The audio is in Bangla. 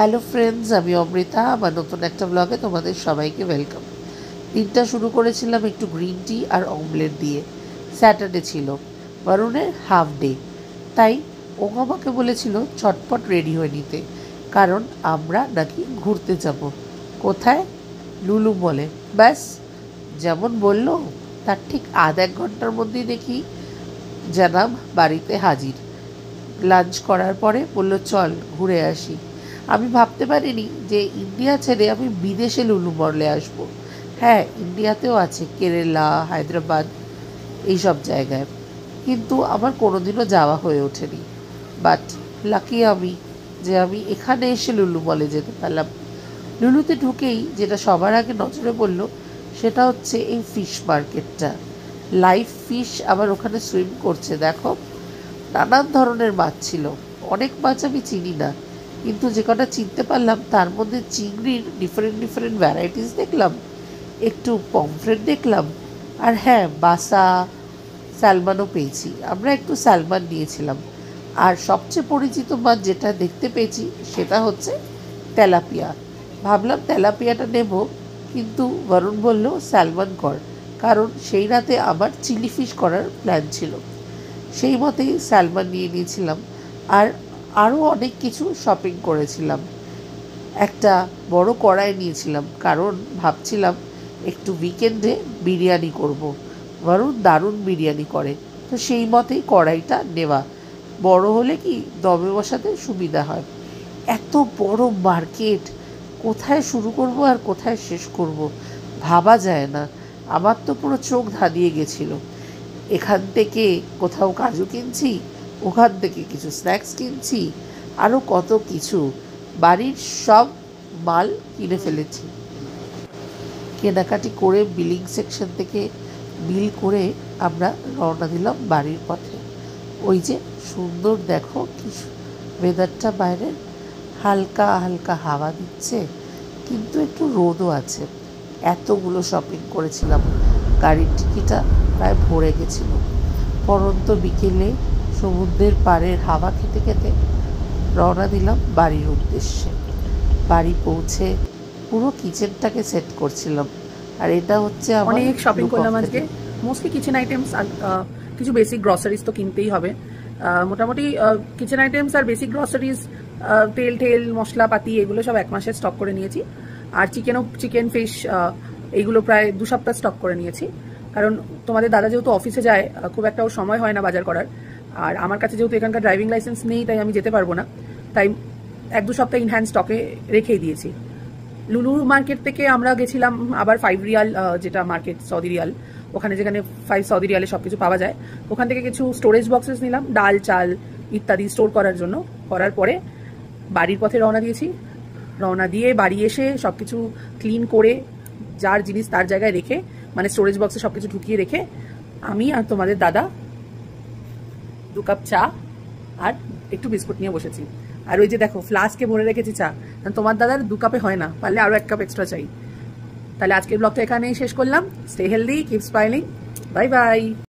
হ্যালো ফ্রেন্ডস, আমি অমৃতা। আমার নতুন একটা ব্লগে তোমাদের সবাইকে ওয়েলকাম। দিনটা শুরু করেছিলাম একটু গ্রিন টি আর অমলেট দিয়ে। স্যাটারডে ছিল, বরুণের হাফ ডে, তাই ও আমাকে বলেছিল চটপট রেডি হয়ে নিতে, কারণ আমরা নাকি ঘুরতে যাব। কোথায়? লুলু মলে। ব্যাস, যেমন বলল তার ঠিক আধ এক ঘন্টার মধ্যেই দেখি জানাব বাড়িতে হাজির। লাঞ্চ করার পরে বলল চল ঘুরে আসি। আমি ভাবতে পারিনি যে ইন্ডিয়া ছেড়ে আমি বিদেশে লুলু মলে আসবো। হ্যাঁ, ইন্ডিয়াতেও আছে, কেরালা, হায়দ্রাবাদ, এইসব জায়গায়, কিন্তু আমার কোনোদিনও যাওয়া হয়ে ওঠেনি। বাট লাকি আমি যে আমি এখানে এসে লুলু মলে যেতে পারলাম। লুলুতে ঢুকেই যেটা সবার আগে নজরে পড়লো সেটা হচ্ছে এই ফিশ মার্কেটটা। লাইভ ফিশ আবার ওখানে সুইম করছে, দেখো। নানান ধরনের মাছ ছিল। অনেক মাছ আমি চিনি না, কিন্তু যে কটা চিনতে পারলাম তার মধ্যে চিংড়ির ডিফারেন্ট ডিফারেন্ট ভ্যারাইটিস দেখলাম, একটু পমফ্রেট দেখলাম, আর হ্যাঁ, বাসা স্যালমানও পেয়েছি। আমরা একটু স্যালমান নিয়েছিলাম। আর সবচেয়ে পরিচিত মাছ যেটা দেখতে পেয়েছি সেটা হচ্ছে তেলাপিয়া। ভাবলাম তেলাপিয়াটা নেব, কিন্তু বরুণ বলল স্যালমান কর, কারণ সেই রাতে আমার চিলি ফিশ করার প্ল্যান ছিল। সেই মতেই স্যালমান নিয়ে নিয়েছিলাম। আর আরও অনেক কিছু শপিং করেছিলাম। একটা বড় কড়াই নিয়েছিলাম, কারণ ভাবছিলাম একটু উইকেন্ডে বিরিয়ানি করব। বরুণ দারুণ বিরিয়ানি করে, তো সেই মতেই কড়াইটা নেওয়া। বড় হলে কি দমে বসাতে সুবিধা হয়। এত বড় মার্কেট, কোথায় শুরু করব আর কোথায় শেষ করব ভাবা যায় না। আমার তো পুরো চোখ ধাঁধিয়ে গেছিল। এখান থেকে কোথাও কাজু কিনছি, ওখান থেকে কিছু স্ন্যাক্স কিনছি, আরও কত কিছু। বাড়ির সব মাল কিনে ফেলেছি। কেনাকাটি করে বিলিং সেকশন থেকে বিল করে আমরা রওনা দিলাম বাড়ির পথে। ওই যে সুন্দর, দেখো কি ওয়েদারটা বাইরের, হালকা হালকা হাওয়া দিচ্ছে, কিন্তু একটু রোদও আছে। এতগুলো শপিং করেছিলাম, গাড়ির টিকিটা প্রায় ভরে গেছিল। পরন্ত বিকেলে সমুদ্রের পাড়ের হাওয়া খেতে খেতে রওনা দিলাম বাড়ির উদ্দেশ্যে। বাড়ি পৌঁছে পুরো কিচেনটাকে সেট করছিলাম। আর এটা হচ্ছে আমার অনেক শপিং করলাম আজকে, মোস্টলি কিচেন আইটেমস আর কিছু বেসিক গ্রসারিজ তো কিনতেই হবে। মোটামুটি কিচেন আইটেমস আর বেসিক গ্রসারিজ, তেল টেল মশলাপাতি এগুলো সব 1 মাসের স্টক করে নিয়েছি। আর চিকেন ফিশ এইগুলো প্রায় 2 সপ্তাহ স্টক করে নিয়েছি, কারণ তোমাদের দাদা যেহেতু অফিসে যায়, খুব একটা ওর সময় হয় না বাজার করার। আর আমার কাছে যেহেতু এখানকার ড্রাইভিং লাইসেন্স নেই, তাই আমি যেতে পারবো না, তাই 1-2 সপ্তাহ ইনহ্যান্ড স্টকে রেখেই দিয়েছি। লুলু মার্কেট থেকে আমরা গেছিলাম আবার 5 রিয়াল, যেটা মার্কেট সৌদি রিয়াল, ওখানে যেখানে 5 সৌদি রিয়ালে সবকিছু পাওয়া যায়। ওখান থেকে কিছু স্টোরেজ বক্সেস নিলাম, ডাল চাল ইত্যাদি স্টোর করার জন্য। করার পরে বাড়ির পথে রওনা দিয়েছি। রওনা দিয়ে বাড়ি এসে সবকিছু ক্লিন করে যার জিনিস তার জায়গায় রেখে, মানে স্টোরেজ বক্সে সবকিছু ঢুকিয়ে রেখে, আমি আর তোমাদের দাদা 2 কাপ চা আর একটু বিস্কুট নিয়ে বসেছি। আর ওই যে দেখো ফ্লাস্কে ভরে রেখেছি চা, তোমার দাদার 2 কাপে হয় না, পারলে আরো 1 কাপ এক্সট্রা চাই। তাহলে আজকের ব্লগটা এখানেই শেষ করলাম। Stay healthy, keep smiling, bye bye.